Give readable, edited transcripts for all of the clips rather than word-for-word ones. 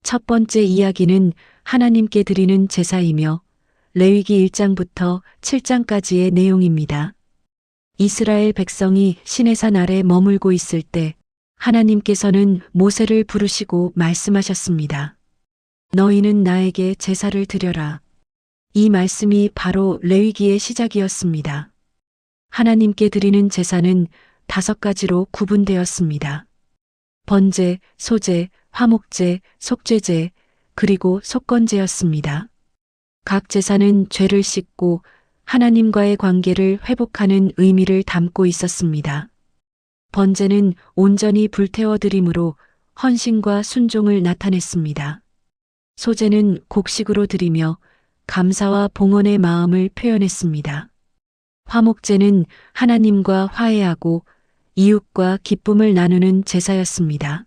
첫 번째 이야기는 하나님께 드리는 제사이며 레위기 1장부터 7장까지의 내용입니다. 이스라엘 백성이 시내산 아래 머물고 있을 때 하나님께서는 모세를 부르시고 말씀하셨습니다. 너희는 나에게 제사를 드려라. 이 말씀이 바로 레위기의 시작이었습니다. 하나님께 드리는 제사는 5가지로 구분되었습니다. 번제, 소제, 화목제, 속죄제, 그리고 속건제였습니다. 각 제사는 죄를 씻고 하나님과의 관계를 회복하는 의미를 담고 있었습니다. 번제는 온전히 불태워 드림으로 헌신과 순종을 나타냈습니다. 소제는 곡식으로 드리며 감사와 봉헌의 마음을 표현했습니다. 화목제는 하나님과 화해하고 이웃과 기쁨을 나누는 제사였습니다.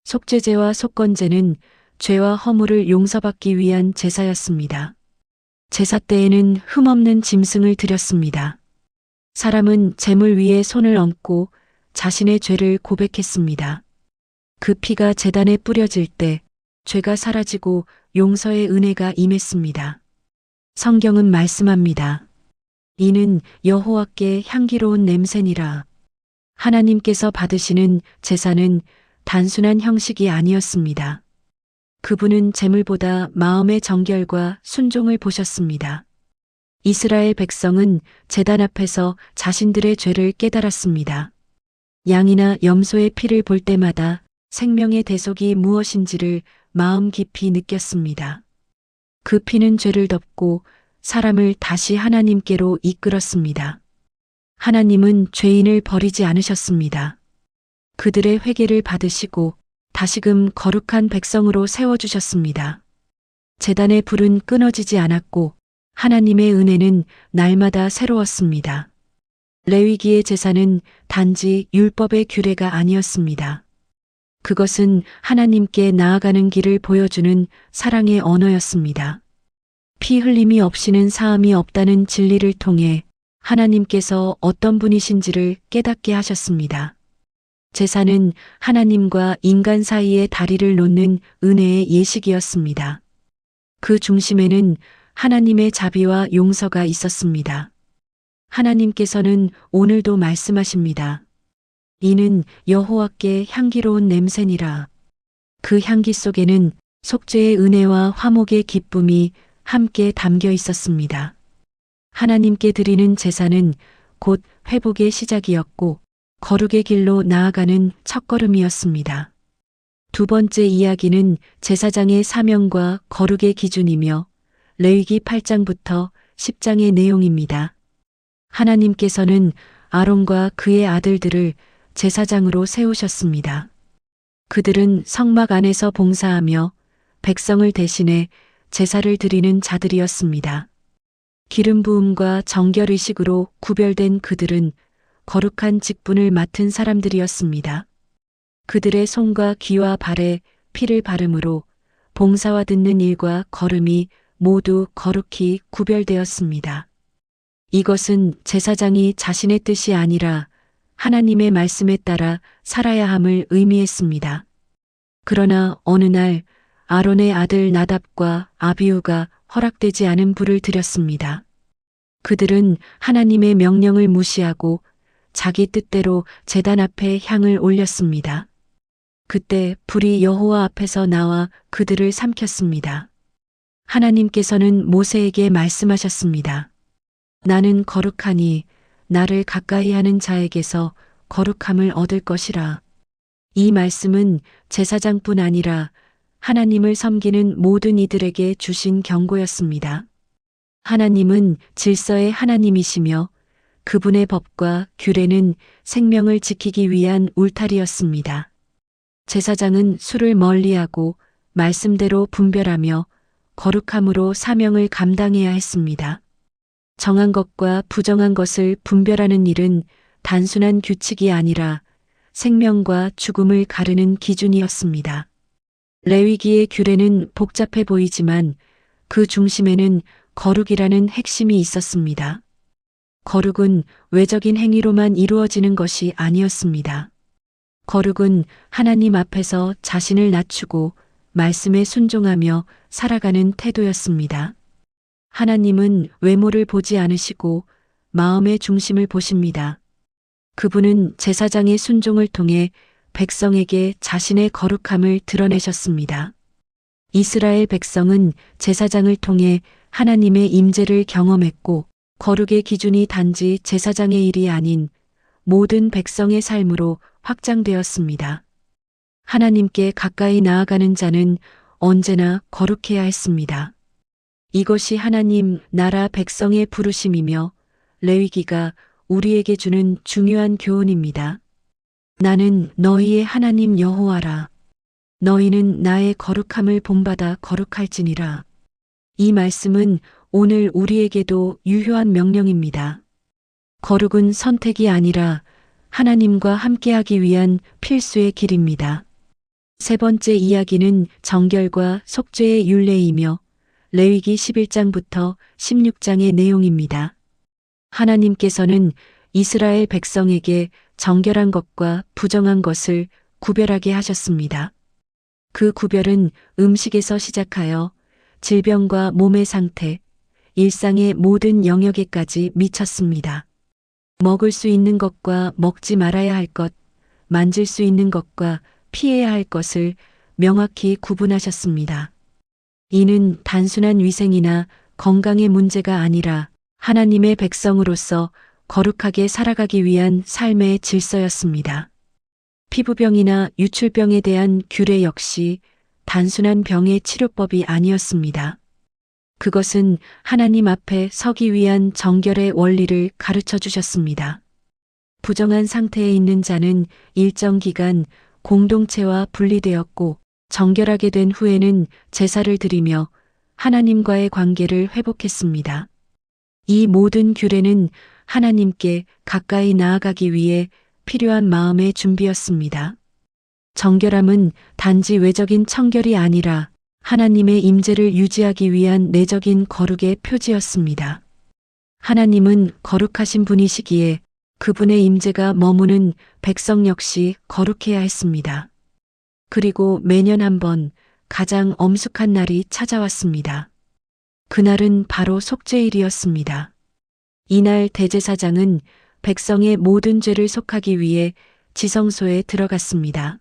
속죄제와 속건제는 죄와 허물을 용서받기 위한 제사였습니다. 제사 때에는 흠없는 짐승을 드렸습니다. 사람은 제물 위에 손을 얹고 자신의 죄를 고백했습니다. 그 피가 제단에 뿌려질 때 죄가 사라지고 용서의 은혜가 임했습니다. 성경은 말씀합니다. 이는 여호와께 향기로운 냄새니라. 하나님께서 받으시는 제사는 단순한 형식이 아니었습니다. 그분은 제물보다 마음의 정결과 순종을 보셨습니다. 이스라엘 백성은 제단 앞에서 자신들의 죄를 깨달았습니다. 양이나 염소의 피를 볼 때마다 생명의 대속이 무엇인지를 마음 깊이 느꼈습니다. 그 피는 죄를 덮고 사람을 다시 하나님께로 이끌었습니다. 하나님은 죄인을 버리지 않으셨습니다. 그들의 회개를 받으시고 다시금 거룩한 백성으로 세워주셨습니다. 제단의 불은 끊어지지 않았고 하나님의 은혜는 날마다 새로웠습니다. 레위기의 제사는 단지 율법의 규례가 아니었습니다. 그것은 하나님께 나아가는 길을 보여주는 사랑의 언어였습니다. 피 흘림이 없이는 사함이 없다는 진리를 통해 하나님께서 어떤 분이신지를 깨닫게 하셨습니다. 제사는 하나님과 인간 사이의 다리를 놓는 은혜의 예식이었습니다. 그 중심에는 하나님의 자비와 용서가 있었습니다. 하나님께서는 오늘도 말씀하십니다. 이는 여호와께 향기로운 냄새니라. 그 향기 속에는 속죄의 은혜와 화목의 기쁨이 함께 담겨 있었습니다. 하나님께 드리는 제사는 곧 회복의 시작이었고 거룩의 길로 나아가는 첫걸음이었습니다. 두 번째 이야기는 제사장의 사명과 거룩의 기준이며 레위기 8장부터 10장의 내용입니다. 하나님께서는 아론과 그의 아들들을 제사장으로 세우셨습니다. 그들은 성막 안에서 봉사하며 백성을 대신해 제사를 드리는 자들이었습니다. 기름 부음과 정결의식으로 구별된 그들은 거룩한 직분을 맡은 사람들이었습니다. 그들의 손과 귀와 발에 피를 바름으로 봉사와 듣는 일과 걸음이 모두 거룩히 구별되었습니다. 이것은 제사장이 자신의 뜻이 아니라 하나님의 말씀에 따라 살아야 함을 의미했습니다. 그러나 어느 날 아론의 아들 나답과 아비후가 허락되지 않은 불을 들였습니다. 그들은 하나님의 명령을 무시하고 자기 뜻대로 제단 앞에 향을 올렸습니다. 그때 불이 여호와 앞에서 나와 그들을 삼켰습니다. 하나님께서는 모세에게 말씀하셨습니다. 나는 거룩하니 나를 가까이 하는 자에게서 거룩함을 얻을 것이라. 이 말씀은 제사장뿐 아니라 하나님을 섬기는 모든 이들에게 주신 경고였습니다. 하나님은 질서의 하나님이시며 그분의 법과 규례는 생명을 지키기 위한 울타리였습니다. 제사장은 술을 멀리하고 말씀대로 분별하며 거룩함으로 사명을 감당해야 했습니다. 정한 것과 부정한 것을 분별하는 일은 단순한 규칙이 아니라 생명과 죽음을 가르는 기준이었습니다. 레위기의 규례는 복잡해 보이지만 그 중심에는 거룩이라는 핵심이 있었습니다. 거룩은 외적인 행위로만 이루어지는 것이 아니었습니다. 거룩은 하나님 앞에서 자신을 낮추고 말씀에 순종하며 살아가는 태도였습니다. 하나님은 외모를 보지 않으시고 마음의 중심을 보십니다. 그분은 제사장의 순종을 통해 백성에게 자신의 거룩함을 드러내셨습니다. 이스라엘 백성은 제사장을 통해 하나님의 임재를 경험했고 거룩의 기준이 단지 제사장의 일이 아닌 모든 백성의 삶으로 확장되었습니다. 하나님께 가까이 나아가는 자는 언제나 거룩해야 했습니다. 이것이 하나님 나라 백성의 부르심이며 레위기가 우리에게 주는 중요한 교훈입니다. 나는 너희의 하나님 여호와라. 너희는 나의 거룩함을 본받아 거룩할지니라. 이 말씀은 오늘 우리에게도 유효한 명령입니다. 거룩은 선택이 아니라 하나님과 함께하기 위한 필수의 길입니다. 세 번째 이야기는 정결과 속죄의 율례이며 레위기 11장부터 16장의 내용입니다. 하나님께서는 이스라엘 백성에게 정결한 것과 부정한 것을 구별하게 하셨습니다. 그 구별은 음식에서 시작하여 질병과 몸의 상태, 일상의 모든 영역에까지 미쳤습니다. 먹을 수 있는 것과 먹지 말아야 할 것, 만질 수 있는 것과 피해야 할 것을 명확히 구분하셨습니다. 이는 단순한 위생이나 건강의 문제가 아니라 하나님의 백성으로서 거룩하게 살아가기 위한 삶의 질서였습니다. 피부병이나 유출병에 대한 규례 역시 단순한 병의 치료법이 아니었습니다. 그것은 하나님 앞에 서기 위한 정결의 원리를 가르쳐 주셨습니다. 부정한 상태에 있는 자는 일정 기간 공동체와 분리되었고 정결하게 된 후에는 제사를 드리며 하나님과의 관계를 회복했습니다. 이 모든 규례는 하나님께 가까이 나아가기 위해 필요한 마음의 준비였습니다. 정결함은 단지 외적인 청결이 아니라 하나님의 임재를 유지하기 위한 내적인 거룩의 표지였습니다. 하나님은 거룩하신 분이시기에 그분의 임재가 머무는 백성 역시 거룩해야 했습니다. 그리고 매년 한 번 가장 엄숙한 날이 찾아왔습니다. 그날은 바로 속죄일이었습니다. 이날 대제사장은 백성의 모든 죄를 속하기 위해 지성소에 들어갔습니다.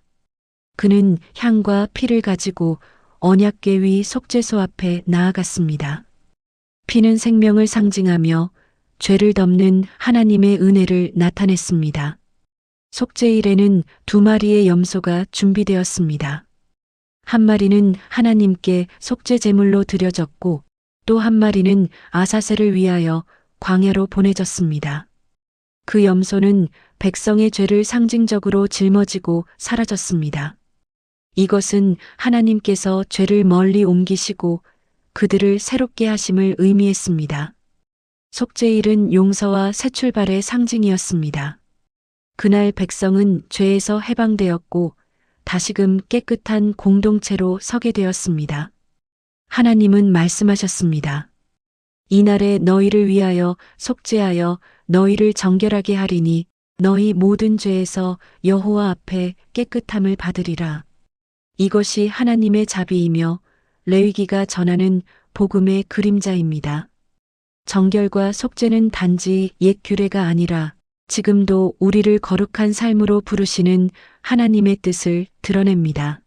그는 향과 피를 가지고 언약궤 위 속죄소 앞에 나아갔습니다. 피는 생명을 상징하며 죄를 덮는 하나님의 은혜를 나타냈습니다. 속죄일에는 2마리의 염소가 준비되었습니다. 한 마리는 하나님께 속죄 제물로 드려졌고 또 한 마리는 아사셀을 위하여 광야로 보내졌습니다. 그 염소는 백성의 죄를 상징적으로 짊어지고 사라졌습니다. 이것은 하나님께서 죄를 멀리 옮기시고 그들을 새롭게 하심을 의미했습니다. 속죄일은 용서와 새 출발의 상징이었습니다. 그날 백성은 죄에서 해방되었고 다시금 깨끗한 공동체로 서게 되었습니다. 하나님은 말씀하셨습니다. 이날에 너희를 위하여 속죄하여 너희를 정결하게 하리니 너희 모든 죄에서 여호와 앞에 깨끗함을 받으리라. 이것이 하나님의 자비이며 레위기가 전하는 복음의 그림자입니다. 정결과 속죄는 단지 옛 규례가 아니라 지금도 우리를 거룩한 삶으로 부르시는 하나님의 뜻을 드러냅니다.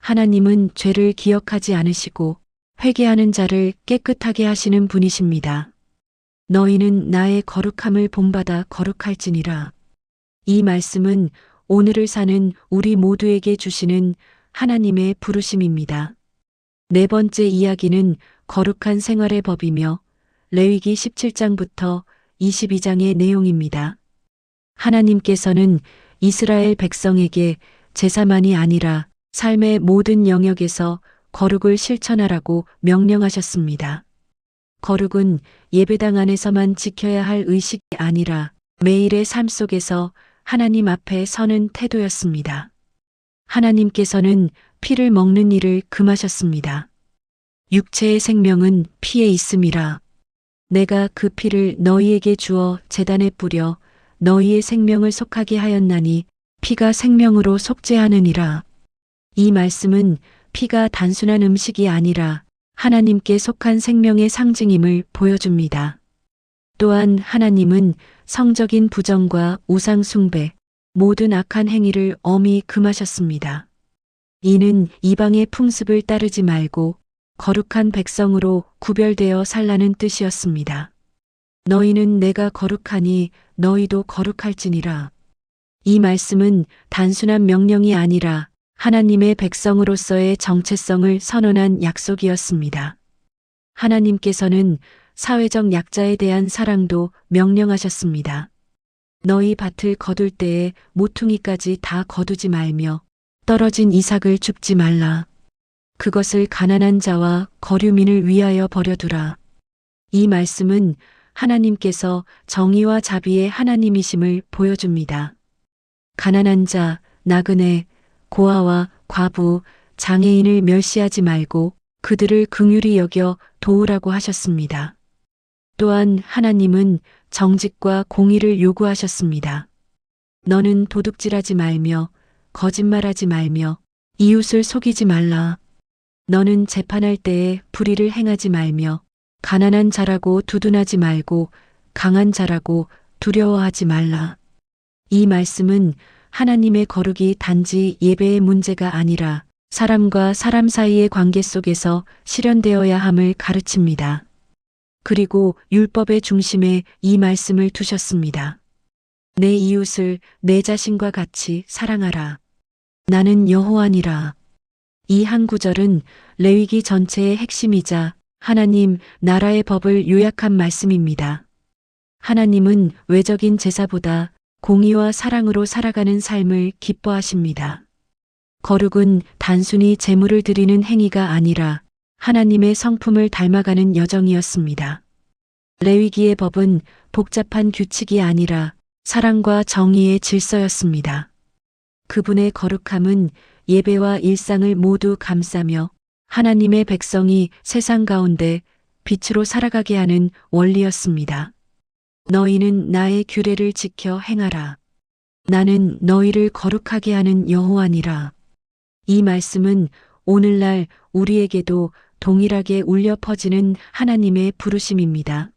하나님은 죄를 기억하지 않으시고 회개하는 자를 깨끗하게 하시는 분이십니다. 너희는 나의 거룩함을 본받아 거룩할지니라. 이 말씀은 오늘을 사는 우리 모두에게 주시는 하나님의 부르심입니다. 네 번째 이야기는 거룩한 생활의 법이며 레위기 17장부터 22장의 내용입니다. 하나님께서는 이스라엘 백성에게 제사만이 아니라 삶의 모든 영역에서 거룩을 실천하라고 명령하셨습니다. 거룩은 예배당 안에서만 지켜야 할 의식이 아니라 매일의 삶 속에서 하나님 앞에 서는 태도였습니다. 하나님께서는 피를 먹는 일을 금하셨습니다. 육체의 생명은 피에 있음이라. 내가 그 피를 너희에게 주어 제단에 뿌려 너희의 생명을 속하게 하였나니 피가 생명으로 속죄하느니라. 이 말씀은 피가 단순한 음식이 아니라 하나님께 속한 생명의 상징임을 보여줍니다. 또한 하나님은 성적인 부정과 우상 숭배, 모든 악한 행위를 엄히 금하셨습니다. 이는 이방의 풍습을 따르지 말고 거룩한 백성으로 구별되어 살라는 뜻이었습니다. 너희는 내가 거룩하니 너희도 거룩할지니라. 이 말씀은 단순한 명령이 아니라 하나님의 백성으로서의 정체성을 선언한 약속이었습니다. 하나님께서는 사회적 약자에 대한 사랑도 명령하셨습니다. 너희 밭을 거둘 때에 모퉁이까지 다 거두지 말며 떨어진 이삭을 줍지 말라. 그것을 가난한 자와 거류민을 위하여 버려두라. 이 말씀은 하나님께서 정의와 자비의 하나님이심을 보여줍니다. 가난한 자, 나그네, 고아와 과부, 장애인을 멸시하지 말고 그들을 긍휼히 여겨 도우라고 하셨습니다. 또한 하나님은 정직과 공의를 요구하셨습니다. 너는 도둑질하지 말며 거짓말하지 말며 이웃을 속이지 말라. 너는 재판할 때에 불의를 행하지 말며 가난한 자라고 두둔하지 말고 강한 자라고 두려워하지 말라. 이 말씀은 하나님의 거룩이 단지 예배의 문제가 아니라 사람과 사람 사이의 관계 속에서 실현되어야 함을 가르칩니다. 그리고 율법의 중심에 이 말씀을 두셨습니다. 내 이웃을 내 자신과 같이 사랑하라. 나는 여호와니라. 이 한 구절은 레위기 전체의 핵심이자 하나님 나라의 법을 요약한 말씀입니다. 하나님은 외적인 제사보다 공의와 사랑으로 살아가는 삶을 기뻐하십니다. 거룩은 단순히 제물을 드리는 행위가 아니라 하나님의 성품을 닮아가는 여정이었습니다. 레위기의 법은 복잡한 규칙이 아니라 사랑과 정의의 질서였습니다. 그분의 거룩함은 예배와 일상을 모두 감싸며 하나님의 백성이 세상 가운데 빛으로 살아가게 하는 원리였습니다. 너희는 나의 규례를 지켜 행하라. 나는 너희를 거룩하게 하는 여호와니라. 이 말씀은 오늘날 우리에게도 동일하게 울려 퍼지는 하나님의 부르심입니다.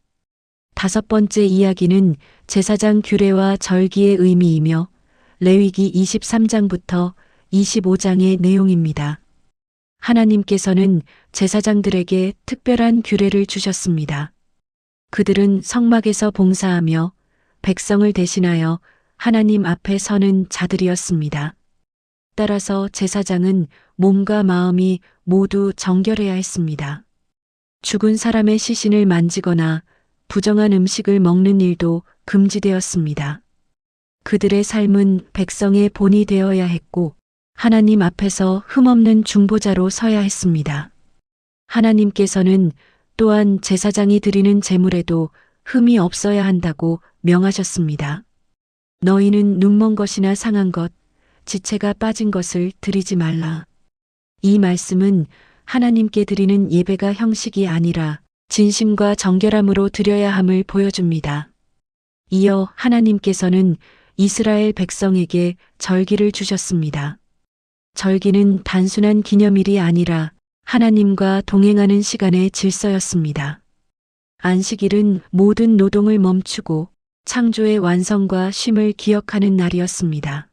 다섯 번째 이야기는 제사장 규례와 절기의 의미이며 레위기 23장부터 25장의 내용입니다. 하나님께서는 제사장들에게 특별한 규례를 주셨습니다. 그들은 성막에서 봉사하며 백성을 대신하여 하나님 앞에 서는 자들이었습니다. 따라서 제사장은 몸과 마음이 모두 정결해야 했습니다. 죽은 사람의 시신을 만지거나 부정한 음식을 먹는 일도 금지되었습니다. 그들의 삶은 백성의 본이 되어야 했고 하나님 앞에서 흠없는 중보자로 서야 했습니다. 하나님께서는 또한 제사장이 드리는 제물에도 흠이 없어야 한다고 명하셨습니다. 너희는 눈먼 것이나 상한 것, 지체가 빠진 것을 드리지 말라. 이 말씀은 하나님께 드리는 예배가 형식이 아니라 진심과 정결함으로 드려야 함을 보여줍니다. 이어 하나님께서는 이스라엘 백성에게 절기를 주셨습니다. 절기는 단순한 기념일이 아니라 하나님과 동행하는 시간의 질서였습니다. 안식일은 모든 노동을 멈추고 창조의 완성과 쉼을 기억하는 날이었습니다.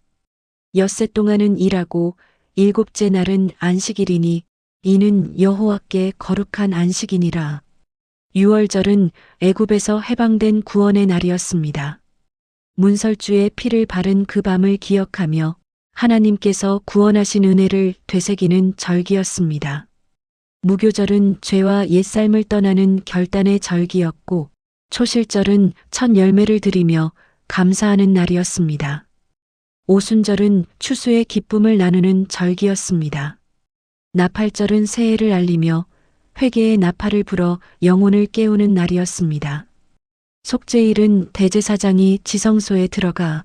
엿새 동안은 일하고 일곱째 날은 안식일이니 이는 여호와께 거룩한 안식이니라. 유월절은 애굽에서 해방된 구원의 날이었습니다. 문설주의 피를 바른 그 밤을 기억하며 하나님께서 구원하신 은혜를 되새기는 절기였습니다. 무교절은 죄와 옛삶을 떠나는 결단의 절기였고 초실절은 첫 열매를 드리며 감사하는 날이었습니다. 오순절은 추수의 기쁨을 나누는 절기였습니다. 나팔절은 새해를 알리며 회개의 나팔을 불어 영혼을 깨우는 날이었습니다. 속죄일은 대제사장이 지성소에 들어가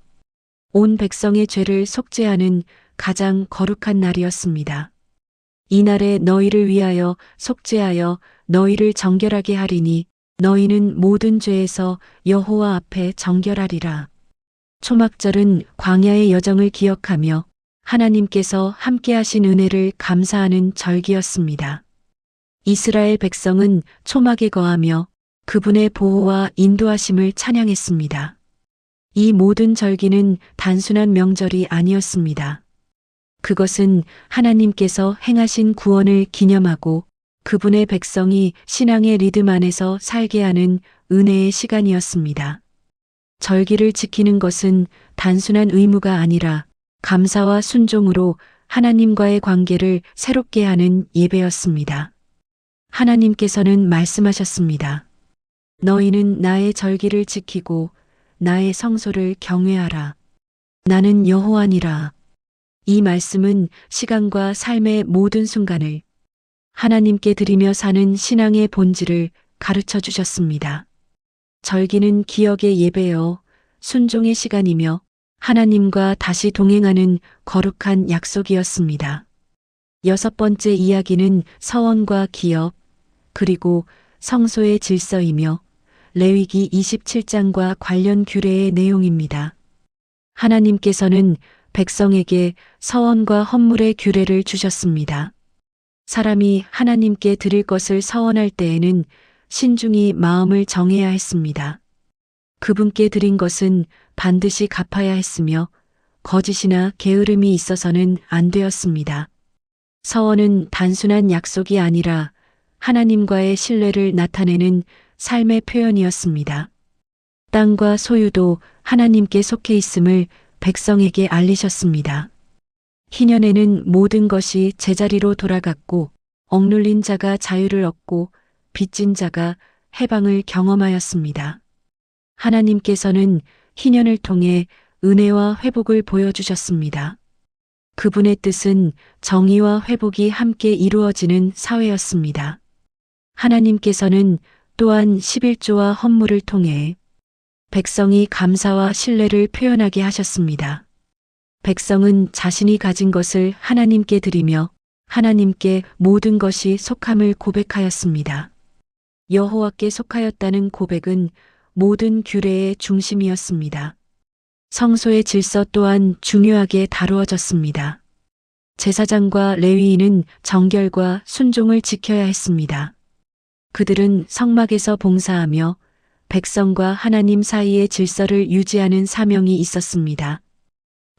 온 백성의 죄를 속죄하는 가장 거룩한 날이었습니다. 이날에 너희를 위하여 속죄하여 너희를 정결하게 하리니 너희는 모든 죄에서 여호와 앞에 정결하리라. 초막절은 광야의 여정을 기억하며 하나님께서 함께하신 은혜를 감사하는 절기였습니다. 이스라엘 백성은 초막에 거하며 그분의 보호와 인도하심을 찬양했습니다. 이 모든 절기는 단순한 명절이 아니었습니다. 그것은 하나님께서 행하신 구원을 기념하고 그분의 백성이 신앙의 리듬 안에서 살게 하는 은혜의 시간이었습니다. 절기를 지키는 것은 단순한 의무가 아니라 감사와 순종으로 하나님과의 관계를 새롭게 하는 예배였습니다. 하나님께서는 말씀하셨습니다. 너희는 나의 절기를 지키고 나의 성소를 경외하라. 나는 여호와니라. 이 말씀은 시간과 삶의 모든 순간을 하나님께 드리며 사는 신앙의 본질을 가르쳐 주셨습니다. 절기는 기억의 예배여 순종의 시간이며 하나님과 다시 동행하는 거룩한 약속이었습니다. 여섯 번째 이야기는 서원과 기업, 그리고 성소의 질서이며 레위기 27장과 관련 규례의 내용입니다. 하나님께서는 백성에게 서원과 헌물의 규례를 주셨습니다. 사람이 하나님께 드릴 것을 서원할 때에는 신중히 마음을 정해야 했습니다. 그분께 드린 것은 반드시 갚아야 했으며 거짓이나 게으름이 있어서는 안 되었습니다. 서원은 단순한 약속이 아니라 하나님과의 신뢰를 나타내는 삶의 표현이었습니다. 땅과 소유도 하나님께 속해 있음을 백성에게 알리셨습니다. 희년에는 모든 것이 제자리로 돌아갔고 억눌린 자가 자유를 얻고 빚진 자가 해방을 경험하였습니다. 하나님께서는 희년을 통해 은혜와 회복을 보여주셨습니다. 그분의 뜻은 정의와 회복이 함께 이루어지는 사회였습니다. 하나님께서는 또한 11조와 헌물을 통해 백성이 감사와 신뢰를 표현하게 하셨습니다. 백성은 자신이 가진 것을 하나님께 드리며 하나님께 모든 것이 속함을 고백하였습니다. 여호와께 속하였다는 고백은 모든 규례의 중심이었습니다. 성소의 질서 또한 중요하게 다루어졌습니다. 제사장과 레위인은 정결과 순종을 지켜야 했습니다. 그들은 성막에서 봉사하며 백성과 하나님 사이의 질서를 유지하는 사명이 있었습니다.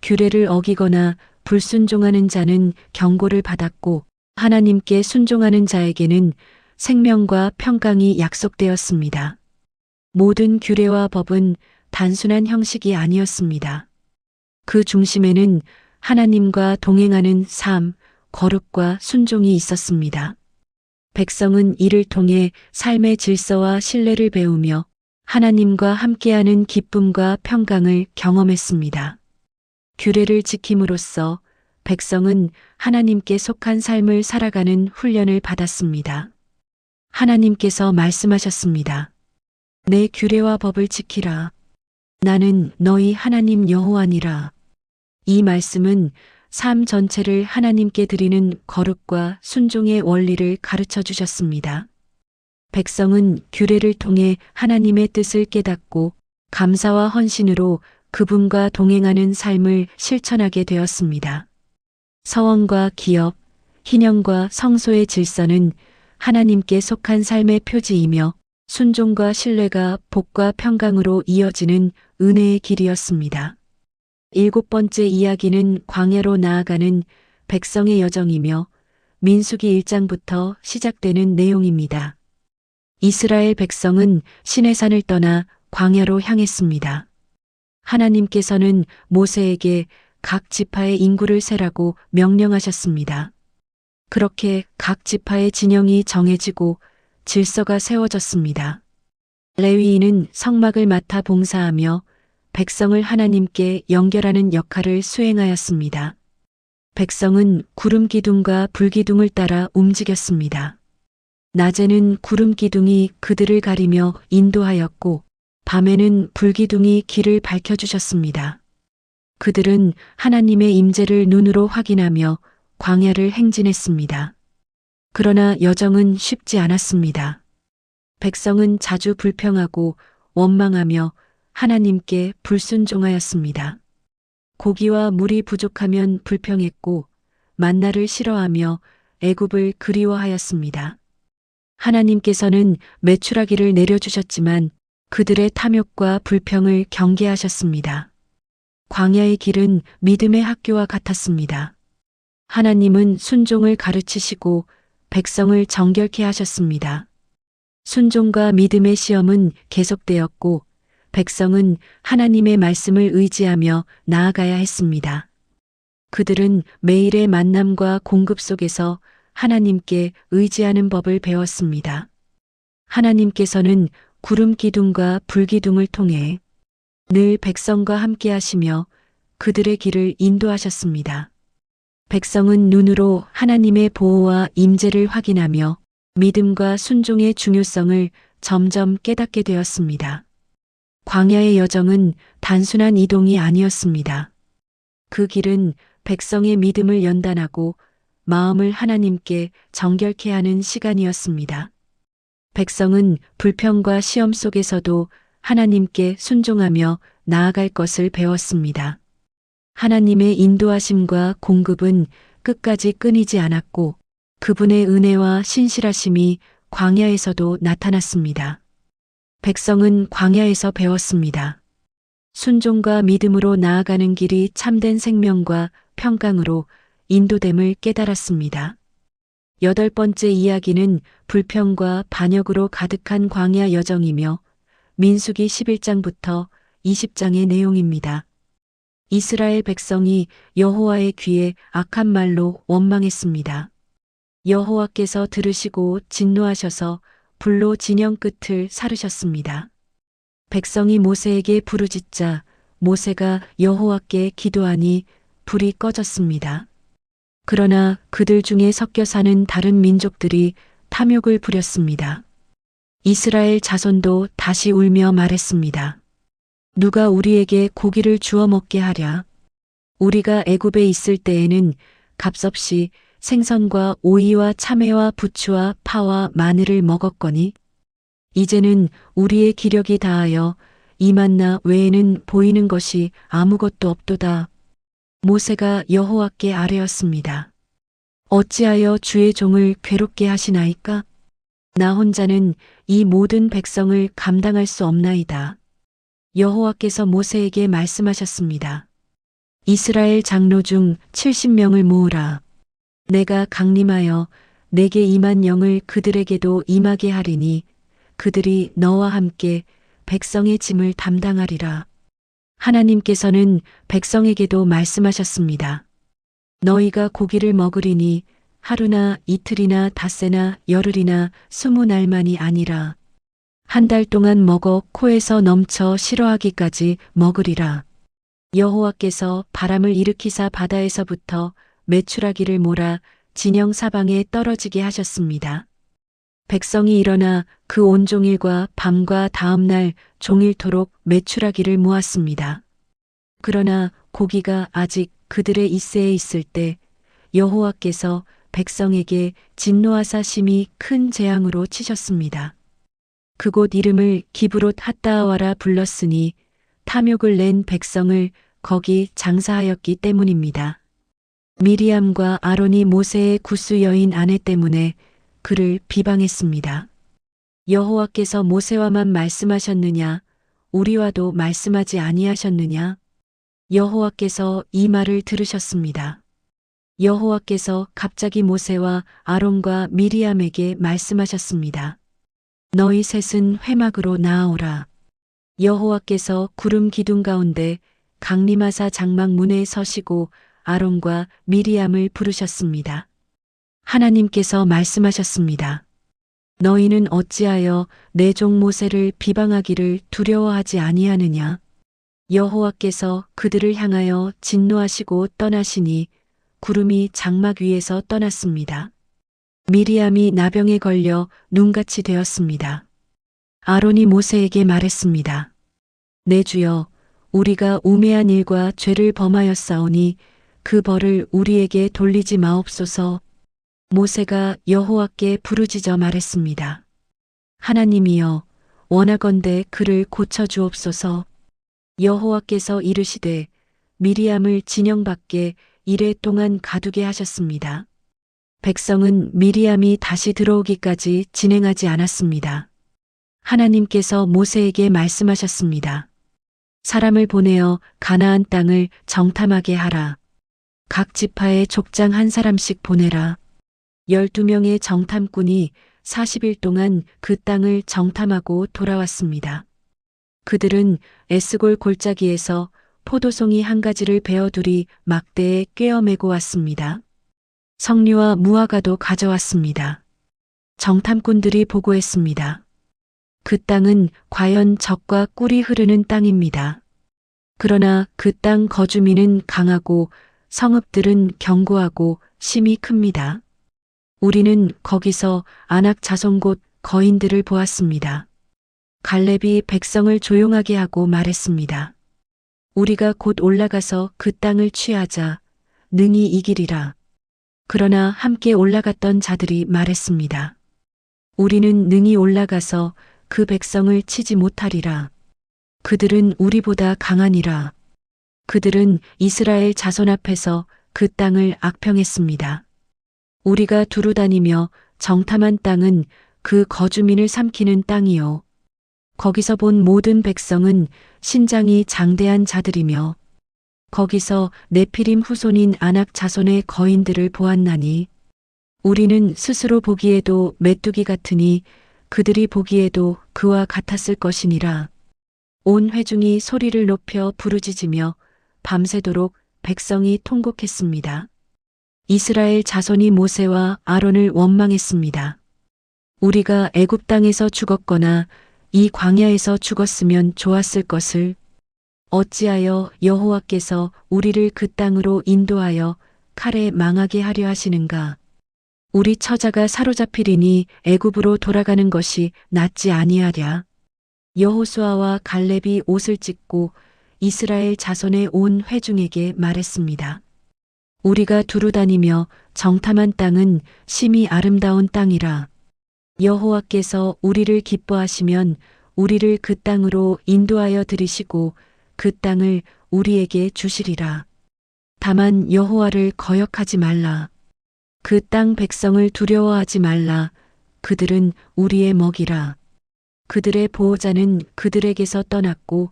규례를 어기거나 불순종하는 자는 경고를 받았고 하나님께 순종하는 자에게는 생명과 평강이 약속되었습니다. 모든 규례와 법은 단순한 형식이 아니었습니다. 그 중심에는 하나님과 동행하는 삶, 거룩과 순종이 있었습니다. 백성은 이를 통해 삶의 질서와 신뢰를 배우며 하나님과 함께하는 기쁨과 평강을 경험했습니다. 규례를 지킴으로써 백성은 하나님께 속한 삶을 살아가는 훈련을 받았습니다. 하나님께서 말씀하셨습니다. 내 규례와 법을 지키라. 나는 너희 하나님 여호와니라. 이 말씀은 삶 전체를 하나님께 드리는 거룩과 순종의 원리를 가르쳐 주셨습니다. 백성은 규례를 통해 하나님의 뜻을 깨닫고 감사와 헌신으로 그분과 동행하는 삶을 실천하게 되었습니다. 서원과 기업, 희년과 성소의 질서는 하나님께 속한 삶의 표지이며 순종과 신뢰가 복과 평강으로 이어지는 은혜의 길이었습니다. 일곱 번째 이야기는 광야로 나아가는 백성의 여정이며 민수기 1장부터 시작되는 내용입니다. 이스라엘 백성은 시내산을 떠나 광야로 향했습니다. 하나님께서는 모세에게 각 지파의 인구를 세라고 명령하셨습니다. 그렇게 각 지파의 진영이 정해지고 질서가 세워졌습니다. 레위인은 성막을 맡아 봉사하며 백성을 하나님께 연결하는 역할을 수행하였습니다. 백성은 구름 기둥과 불 기둥을 따라 움직였습니다. 낮에는 구름 기둥이 그들을 가리며 인도하였고 밤에는 불 기둥이 길을 밝혀주셨습니다. 그들은 하나님의 임재를 눈으로 확인하며 광야를 행진했습니다. 그러나 여정은 쉽지 않았습니다. 백성은 자주 불평하고 원망하며 하나님께 불순종하였습니다. 고기와 물이 부족하면 불평했고 만나를 싫어하며 애굽을 그리워하였습니다. 하나님께서는 메추라기를 내려주셨지만 그들의 탐욕과 불평을 경계하셨습니다. 광야의 길은 믿음의 학교와 같았습니다. 하나님은 순종을 가르치시고 백성을 정결케 하셨습니다. 순종과 믿음의 시험은 계속되었고 백성은 하나님의 말씀을 의지하며 나아가야 했습니다. 그들은 매일의 만남과 공급 속에서 하나님께 의지하는 법을 배웠습니다. 하나님께서는 구름 기둥과 불 기둥을 통해 늘 백성과 함께 하시며 그들의 길을 인도하셨습니다. 백성은 눈으로 하나님의 보호와 임재를 확인하며 믿음과 순종의 중요성을 점점 깨닫게 되었습니다. 광야의 여정은 단순한 이동이 아니었습니다. 그 길은 백성의 믿음을 연단하고 마음을 하나님께 정결케 하는 시간이었습니다. 백성은 불평과 시험 속에서도 하나님께 순종하며 나아갈 것을 배웠습니다. 하나님의 인도하심과 공급은 끝까지 끊이지 않았고 그분의 은혜와 신실하심이 광야에서도 나타났습니다. 백성은 광야에서 배웠습니다. 순종과 믿음으로 나아가는 길이 참된 생명과 평강으로 인도됨을 깨달았습니다. 8번째 이야기는 불평과 반역으로 가득한 광야 여정이며 민수기 11장부터 20장의 내용입니다. 이스라엘 백성이 여호와의 귀에 악한 말로 원망했습니다. 여호와께서 들으시고 진노하셔서 불로 진영 끝을 사르셨습니다. 백성이 모세에게 부르짖자 모세가 여호와께 기도하니 불이 꺼졌습니다. 그러나 그들 중에 섞여 사는 다른 민족들이 탐욕을 부렸습니다. 이스라엘 자손도 다시 울며 말했습니다. 누가 우리에게 고기를 주워 먹게 하랴? 우리가 애굽에 있을 때에는 값없이 생선과 오이와 참외와 부추와 파와 마늘을 먹었거니 이제는 우리의 기력이 다하여 이 만나 외에는 보이는 것이 아무것도 없도다. 모세가 여호와께 아뢰었습니다. 어찌하여 주의 종을 괴롭게 하시나이까? 나 혼자는 이 모든 백성을 감당할 수 없나이다. 여호와께서 모세에게 말씀하셨습니다. 이스라엘 장로 중 70명을 모으라. 내가 강림하여 내게 임한 영을 그들에게도 임하게 하리니 그들이 너와 함께 백성의 짐을 담당하리라. 하나님께서는 백성에게도 말씀하셨습니다. 너희가 고기를 먹으리니 하루나 이틀이나 닷새나 열흘이나 20날만이 아니라 한 달 동안 먹어 코에서 넘쳐 싫어하기까지 먹으리라. 여호와께서 바람을 일으키사 바다에서부터 메추라기를 몰아 진영 사방에 떨어지게 하셨습니다. 백성이 일어나 그 온종일과 밤과 다음 날 종일토록 메추라기를 모았습니다. 그러나 고기가 아직 그들의 이새에 있을 때 여호와께서 백성에게 진노하사 심히 큰 재앙으로 치셨습니다. 그곳 이름을 기브롯 핫다아와라 불렀으니 탐욕을 낸 백성을 거기 장사하였기 때문입니다. 미리암과 아론이 모세의 구스 여인 아내 때문에 그를 비방했습니다. 여호와께서 모세와만 말씀하셨느냐? 우리와도 말씀하지 아니하셨느냐? 여호와께서 이 말을 들으셨습니다. 여호와께서 갑자기 모세와 아론과 미리암에게 말씀하셨습니다. 너희 셋은 회막으로 나아오라. 여호와께서 구름 기둥 가운데 강림하사 장막 문에 서시고 아론과 미리암을 부르셨습니다. 하나님께서 말씀하셨습니다. 너희는 어찌하여 내 종 모세를 비방하기를 두려워하지 아니하느냐? 여호와께서 그들을 향하여 진노하시고 떠나시니 구름이 장막 위에서 떠났습니다. 미리암이 나병에 걸려 눈같이 되었습니다. 아론이 모세에게 말했습니다. 내 주여, 우리가 우매한 일과 죄를 범하였사오니 그 벌을 우리에게 돌리지 마옵소서. 모세가 여호와께 부르짖어 말했습니다. 하나님이여, 원하건대 그를 고쳐 주옵소서. 여호와께서 이르시되 미리암을 진영 밖에 이레 동안 가두게 하셨습니다. 백성은 미리암이 다시 들어오기까지 진행하지 않았습니다. 하나님께서 모세에게 말씀하셨습니다. 사람을 보내어 가나안 땅을 정탐하게 하라. 각 지파에 족장 한 사람씩 보내라. 12명의 정탐꾼이 40일 동안 그 땅을 정탐하고 돌아왔습니다. 그들은 에스골 골짜기에서 포도송이 한 가지를 베어두리 막대에 꿰어매고 왔습니다. 석류와 무화과도 가져왔습니다. 정탐꾼들이 보고했습니다. 그 땅은 과연 적과 꿀이 흐르는 땅입니다. 그러나 그 땅 거주민은 강하고 성읍들은 견고하고 심이 큽니다. 우리는 거기서 아낙 자손 곧 거인들을 보았습니다. 갈렙이 백성을 조용하게 하고 말했습니다. 우리가 곧 올라가서 그 땅을 취하자. 능히 이기리라. 그러나 함께 올라갔던 자들이 말했습니다. 우리는 능히 올라가서 그 백성을 치지 못하리라. 그들은 우리보다 강하니라. 그들은 이스라엘 자손 앞에서 그 땅을 악평했습니다. 우리가 두루 다니며 정탐한 땅은 그 거주민을 삼키는 땅이요. 거기서 본 모든 백성은 신장이 장대한 자들이며 거기서 네피림 후손인 아낙 자손의 거인들을 보았나니 우리는 스스로 보기에도 메뚜기 같으니 그들이 보기에도 그와 같았을 것이니라. 온 회중이 소리를 높여 부르짖으며 밤새도록 백성이 통곡했습니다. 이스라엘 자손이 모세와 아론을 원망했습니다. 우리가 애굽 땅에서 죽었거나 이 광야에서 죽었으면 좋았을 것을 어찌하여 여호와께서 우리를 그 땅으로 인도하여 칼에 망하게 하려 하시는가? 우리 처자가 사로잡히리니 애굽으로 돌아가는 것이 낫지 아니하랴. 여호수아와 갈렙이 옷을 찢고 이스라엘 자손의 온 회중에게 말했습니다. 우리가 두루 다니며 정탐한 땅은 심히 아름다운 땅이라. 여호와께서 우리를 기뻐하시면 우리를 그 땅으로 인도하여 들이시고 그 땅을 우리에게 주시리라. 다만 여호와를 거역하지 말라. 그 땅 백성을 두려워하지 말라. 그들은 우리의 먹이라. 그들의 보호자는 그들에게서 떠났고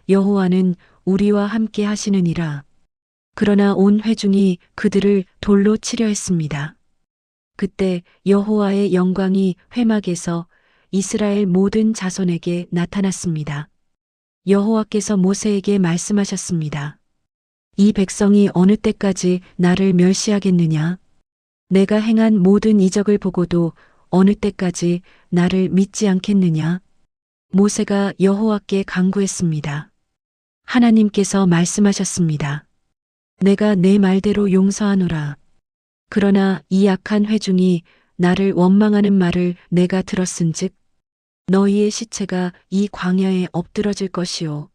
여호와는 우리와 함께 하시느니라. 그러나 온 회중이 그들을 돌로 치려 했습니다. 그때 여호와의 영광이 회막에서 이스라엘 모든 자손에게 나타났습니다. 여호와께서 모세에게 말씀하셨습니다. 이 백성이 어느 때까지 나를 멸시하겠느냐? 내가 행한 모든 이적을 보고도 어느 때까지 나를 믿지 않겠느냐? 모세가 여호와께 간구했습니다. 하나님께서 말씀하셨습니다. 내가 내 말대로 용서하노라. 그러나 이 악한 회중이 나를 원망하는 말을 내가 들었은즉 너희의 시체가 이 광야에 엎드러질 것이요.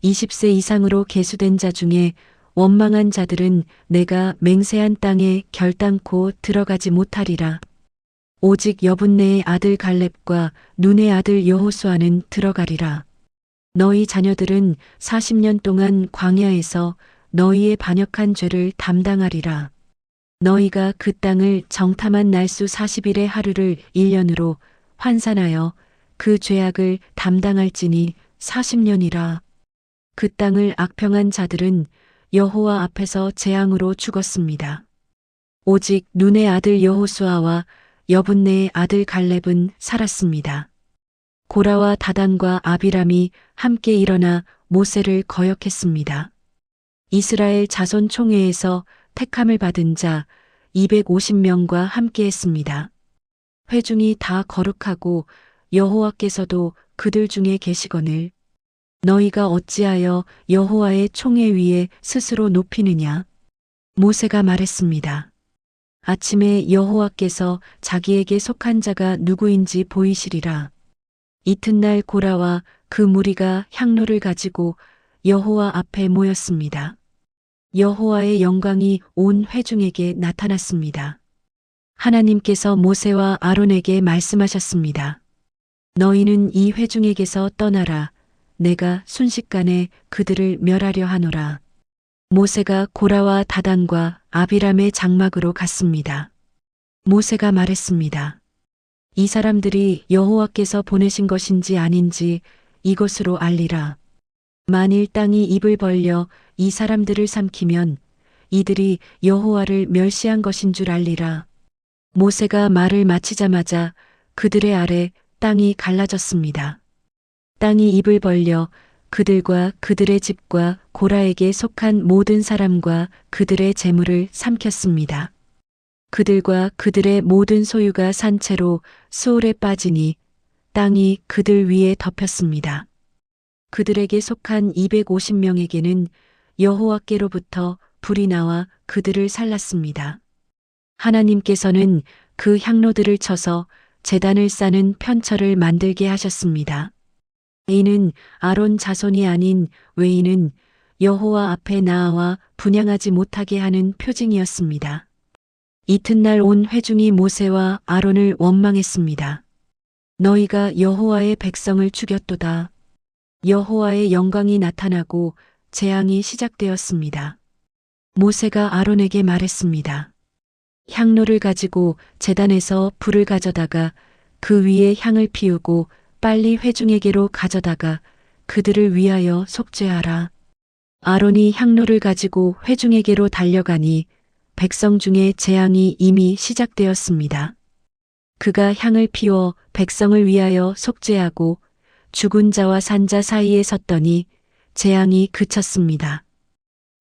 20세 이상으로 계수된 자 중에 원망한 자들은 내가 맹세한 땅에 결단코 들어가지 못하리라. 오직 여분네의 아들 갈렙과 눈의 아들 여호수아는 들어가리라. 너희 자녀들은 40년 동안 광야에서 너희의 반역한 죄를 담당하리라. 너희가 그 땅을 정탐한 날수 40일의 하루를 1년으로 환산하여 그 죄악을 담당할지니 40년이라. 그 땅을 악평한 자들은 여호와 앞에서 재앙으로 죽었습니다. 오직 눈의 아들 여호수아와 여분네의 아들 갈렙은 살았습니다. 고라와 다단과 아비람이 함께 일어나 모세를 거역했습니다. 이스라엘 자손 총회에서 택함을 받은 자 250명과 함께 했습니다. 회중이 다 거룩하고 여호와께서도 그들 중에 계시거늘 너희가 어찌하여 여호와의 총회 위에 스스로 높이느냐? 모세가 말했습니다. 아침에 여호와께서 자기에게 속한 자가 누구인지 보이시리라. 이튿날 고라와 그 무리가 향로를 가지고 여호와 앞에 모였습니다. 여호와의 영광이 온 회중에게 나타났습니다. 하나님께서 모세와 아론에게 말씀하셨습니다. 너희는 이 회중에게서 떠나라. 내가 순식간에 그들을 멸하려 하노라. 모세가 고라와 다단과 아비람의 장막으로 갔습니다. 모세가 말했습니다. 이 사람들이 여호와께서 보내신 것인지 아닌지 이것으로 알리라. 만일 땅이 입을 벌려 이 사람들을 삼키면 이들이 여호와를 멸시한 것인 줄 알리라. 모세가 말을 마치자마자 그들의 아래 땅이 갈라졌습니다. 땅이 입을 벌려 그들과 그들의 집과 고라에게 속한 모든 사람과 그들의 재물을 삼켰습니다. 그들과 그들의 모든 소유가 산채로 수올에 빠지니 땅이 그들 위에 덮였습니다. 그들에게 속한 250명에게는 여호와께로부터 불이 나와 그들을 살랐습니다. 하나님께서는 그 향로들을 쳐서 제단을 싸는 편처를 만들게 하셨습니다. 이는 아론 자손이 아닌 외인은 여호와 앞에 나아와 분향하지 못하게 하는 표징이었습니다. 이튿날 온 회중이 모세와 아론을 원망했습니다. 너희가 여호와의 백성을 죽였도다. 여호와의 영광이 나타나고 재앙이 시작되었습니다. 모세가 아론에게 말했습니다. 향로를 가지고 제단에서 불을 가져다가 그 위에 향을 피우고 빨리 회중에게로 가져다가 그들을 위하여 속죄하라. 아론이 향로를 가지고 회중에게로 달려가니 백성 중에 재앙이 이미 시작되었습니다. 그가 향을 피워 백성을 위하여 속죄하고 죽은 자와 산 자 사이에 섰더니 재앙이 그쳤습니다.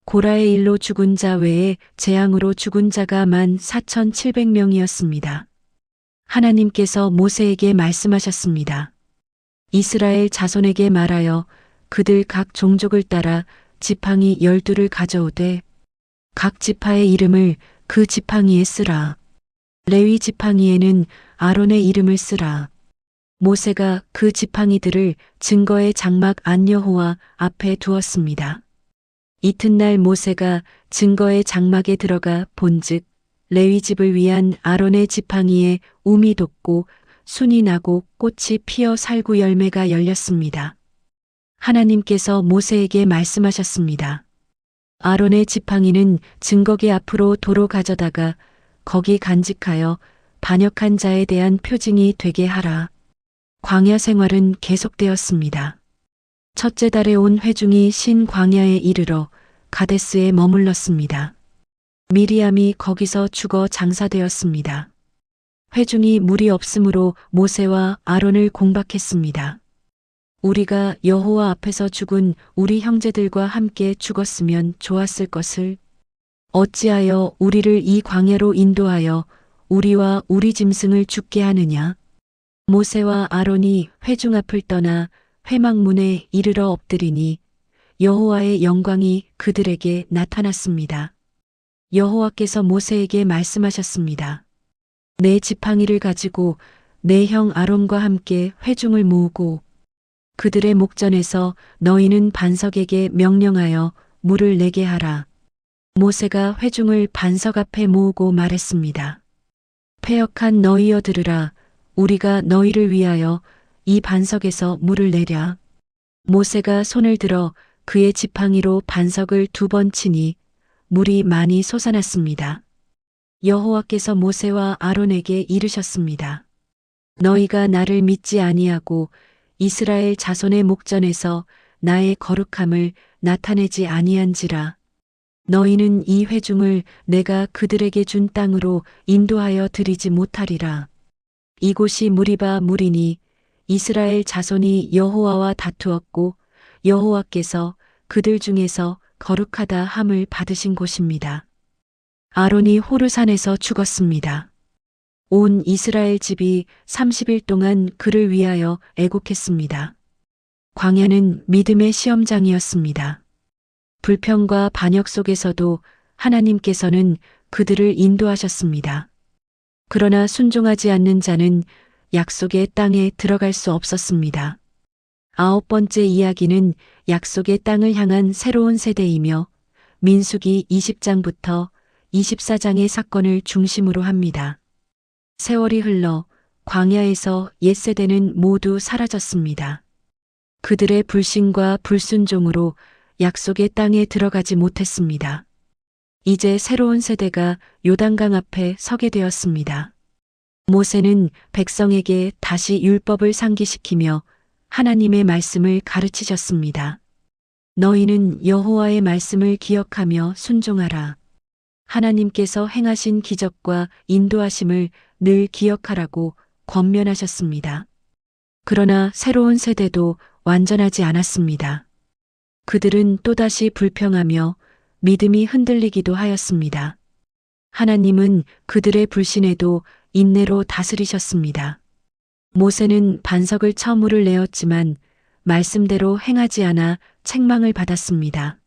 고라의 일로 죽은 자 외에 재앙으로 죽은 자가 14,700명이었습니다. 하나님께서 모세에게 말씀하셨습니다. 이스라엘 자손에게 말하여 그들 각 종족을 따라 지팡이 12를 가져오되 각 지파의 이름을 그 지팡이에 쓰라. 레위 지팡이에는 아론의 이름을 쓰라. 모세가 그 지팡이들을 증거의 장막 안 여호와 앞에 두었습니다. 이튿날 모세가 증거의 장막에 들어가 본즉 레위 집을 위한 아론의 지팡이에 움이 돋고 순이 나고 꽃이 피어 살구 열매가 열렸습니다. 하나님께서 모세에게 말씀하셨습니다. 아론의 지팡이는 증거계 앞으로 도로 가져다가 거기 간직하여 반역한 자에 대한 표징이 되게 하라. 광야 생활은 계속되었습니다. 첫째 달에 온 회중이 신 광야에 이르러 가데스에 머물렀습니다. 미리암이 거기서 죽어 장사되었습니다. 회중이 물이 없으므로 모세와 아론을 공박했습니다. 우리가 여호와 앞에서 죽은 우리 형제들과 함께 죽었으면 좋았을 것을 어찌하여 우리를 이 광야로 인도하여 우리와 우리 짐승을 죽게 하느냐. 모세와 아론이 회중 앞을 떠나 회막문에 이르러 엎드리니 여호와의 영광이 그들에게 나타났습니다. 여호와께서 모세에게 말씀하셨습니다. 내 지팡이를 가지고 내 형 아론과 함께 회중을 모으고 그들의 목전에서 너희는 반석에게 명령하여 물을 내게 하라. 모세가 회중을 반석 앞에 모으고 말했습니다. 패역한 너희여 들으라. 우리가 너희를 위하여 이 반석에서 물을 내랴. 모세가 손을 들어 그의 지팡이로 반석을 2번 치니 물이 많이 솟아났습니다. 여호와께서 모세와 아론에게 이르셨습니다. 너희가 나를 믿지 아니하고 이스라엘 자손의 목전에서 나의 거룩함을 나타내지 아니한지라. 너희는 이 회중을 내가 그들에게 준 땅으로 인도하여 드리지 못하리라. 이곳이 무리바 물이니 이스라엘 자손이 여호와와 다투었고 여호와께서 그들 중에서 거룩하다 함을 받으신 곳입니다. 아론이 호르산에서 죽었습니다. 온 이스라엘 집이 30일 동안 그를 위하여 애곡했습니다. 광야는 믿음의 시험장이었습니다. 불평과 반역 속에서도 하나님께서는 그들을 인도하셨습니다. 그러나 순종하지 않는 자는 약속의 땅에 들어갈 수 없었습니다. 9번째 이야기는 약속의 땅을 향한 새로운 세대이며 민수기 20장부터 24장의 사건을 중심으로 합니다. 세월이 흘러 광야에서 옛세대는 모두 사라졌습니다. 그들의 불신과 불순종으로 약속의 땅에 들어가지 못했습니다. 이제 새로운 세대가 요단강 앞에 서게 되었습니다. 모세는 백성에게 다시 율법을 상기시키며 하나님의 말씀을 가르치셨습니다. 너희는 여호와의 말씀을 기억하며 순종하라. 하나님께서 행하신 기적과 인도하심을 늘 기억하라고 권면하셨습니다. 그러나 새로운 세대도 완전하지 않았습니다. 그들은 또다시 불평하며 믿음이 흔들리기도 하였습니다. 하나님은 그들의 불신에도 인내로 다스리셨습니다. 모세는 반석을 처물을 내었지만 말씀대로 행하지 않아 책망을 받았습니다.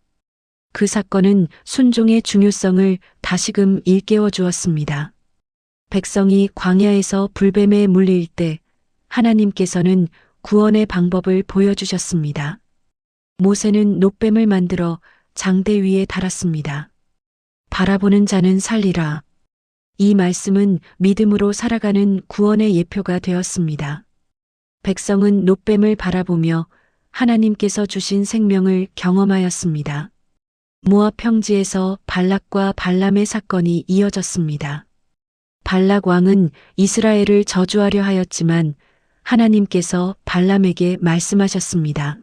그 사건은 순종의 중요성을 다시금 일깨워 주었습니다. 백성이 광야에서 불뱀에 물릴 때 하나님께서는 구원의 방법을 보여주셨습니다. 모세는 놋뱀을 만들어 장대 위에 달았습니다. 바라보는 자는 살리라. 이 말씀은 믿음으로 살아가는 구원의 예표가 되었습니다. 백성은 놋뱀을 바라보며 하나님께서 주신 생명을 경험하였습니다. 모압 평지에서 발락과 발람의 사건이 이어졌습니다. 발락 왕은 이스라엘을 저주하려 하였지만 하나님께서 발람에게 말씀하셨습니다.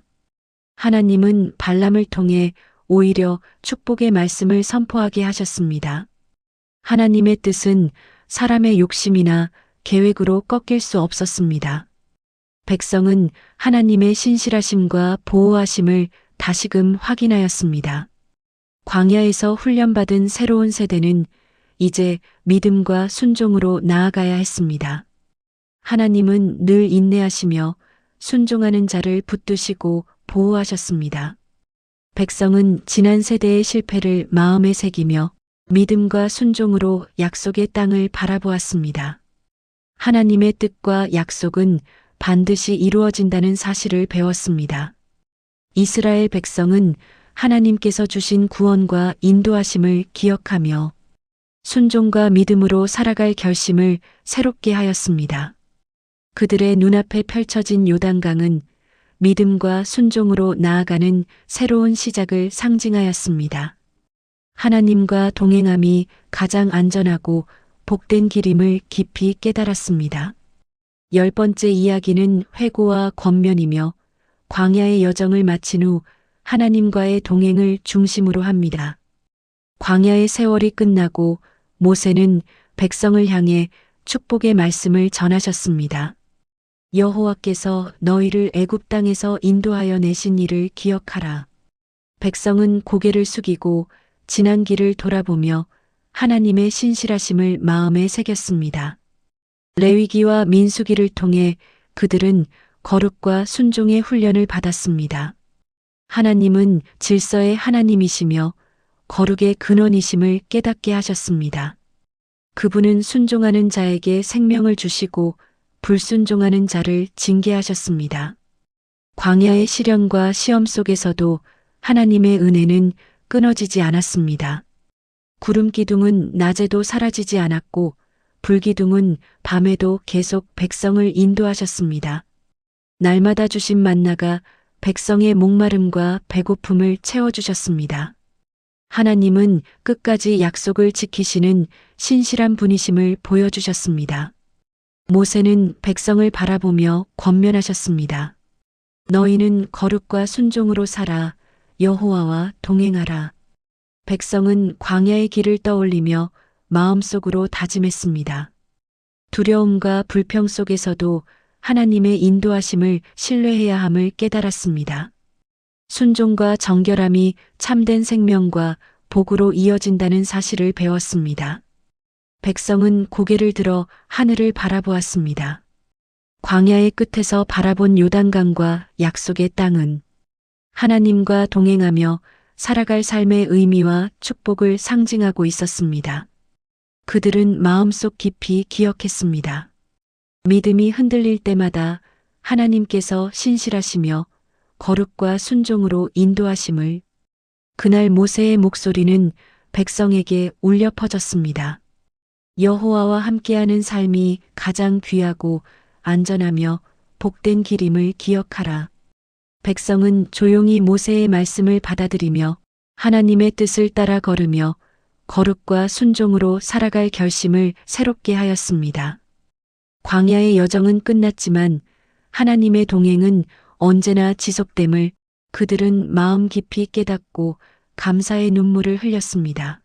하나님은 발람을 통해 오히려 축복의 말씀을 선포하게 하셨습니다. 하나님의 뜻은 사람의 욕심이나 계획으로 꺾일 수 없었습니다. 백성은 하나님의 신실하심과 보호하심을 다시금 확인하였습니다. 광야에서 훈련받은 새로운 세대는 이제 믿음과 순종으로 나아가야 했습니다. 하나님은 늘 인내하시며 순종하는 자를 붙드시고 보호하셨습니다. 백성은 지난 세대의 실패를 마음에 새기며 믿음과 순종으로 약속의 땅을 바라보았습니다. 하나님의 뜻과 약속은 반드시 이루어진다는 사실을 배웠습니다. 이스라엘 백성은 하나님께서 주신 구원과 인도하심을 기억하며 순종과 믿음으로 살아갈 결심을 새롭게 하였습니다. 그들의 눈앞에 펼쳐진 요단강은 믿음과 순종으로 나아가는 새로운 시작을 상징하였습니다. 하나님과 동행함이 가장 안전하고 복된 길임을 깊이 깨달았습니다. 10번째 이야기는 회고와 권면이며 광야의 여정을 마친 후 하나님과의 동행을 중심으로 합니다. 광야의 세월이 끝나고 모세는 백성을 향해 축복의 말씀을 전하셨습니다. 여호와께서 너희를 애굽 땅에서 인도하여 내신 일을 기억하라. 백성은 고개를 숙이고 지난 길을 돌아보며 하나님의 신실하심을 마음에 새겼습니다. 레위기와 민수기를 통해 그들은 거룩과 순종의 훈련을 받았습니다. 하나님은 질서의 하나님이시며 거룩의 근원이심을 깨닫게 하셨습니다. 그분은 순종하는 자에게 생명을 주시고 불순종하는 자를 징계하셨습니다. 광야의 시련과 시험 속에서도 하나님의 은혜는 끊어지지 않았습니다. 구름 기둥은 낮에도 사라지지 않았고 불기둥은 밤에도 계속 백성을 인도하셨습니다. 날마다 주신 만나가 백성의 목마름과 배고픔을 채워주셨습니다. 하나님은 끝까지 약속을 지키시는 신실한 분이심을 보여주셨습니다. 모세는 백성을 바라보며 권면하셨습니다. 너희는 거룩과 순종으로 살아 여호와와 동행하라. 백성은 광야의 길을 떠올리며 마음속으로 다짐했습니다. 두려움과 불평 속에서도 하나님의 인도하심을 신뢰해야 함을 깨달았습니다. 순종과 정결함이 참된 생명과 복으로 이어진다는 사실을 배웠습니다. 백성은 고개를 들어 하늘을 바라보았습니다. 광야의 끝에서 바라본 요단강과 약속의 땅은 하나님과 동행하며 살아갈 삶의 의미와 축복을 상징하고 있었습니다. 그들은 마음속 깊이 기억했습니다. 믿음이 흔들릴 때마다 하나님께서 신실하시며 거룩과 순종으로 인도하심을. 그날 모세의 목소리는 백성에게 울려 퍼졌습니다. 여호와와 함께하는 삶이 가장 귀하고 안전하며 복된 길임을 기억하라. 백성은 조용히 모세의 말씀을 받아들이며 하나님의 뜻을 따라 걸으며 거룩과 순종으로 살아갈 결심을 새롭게 하였습니다. 광야의 여정은 끝났지만 하나님의 동행은 언제나 지속됨을 그들은 마음 깊이 깨닫고 감사의 눈물을 흘렸습니다.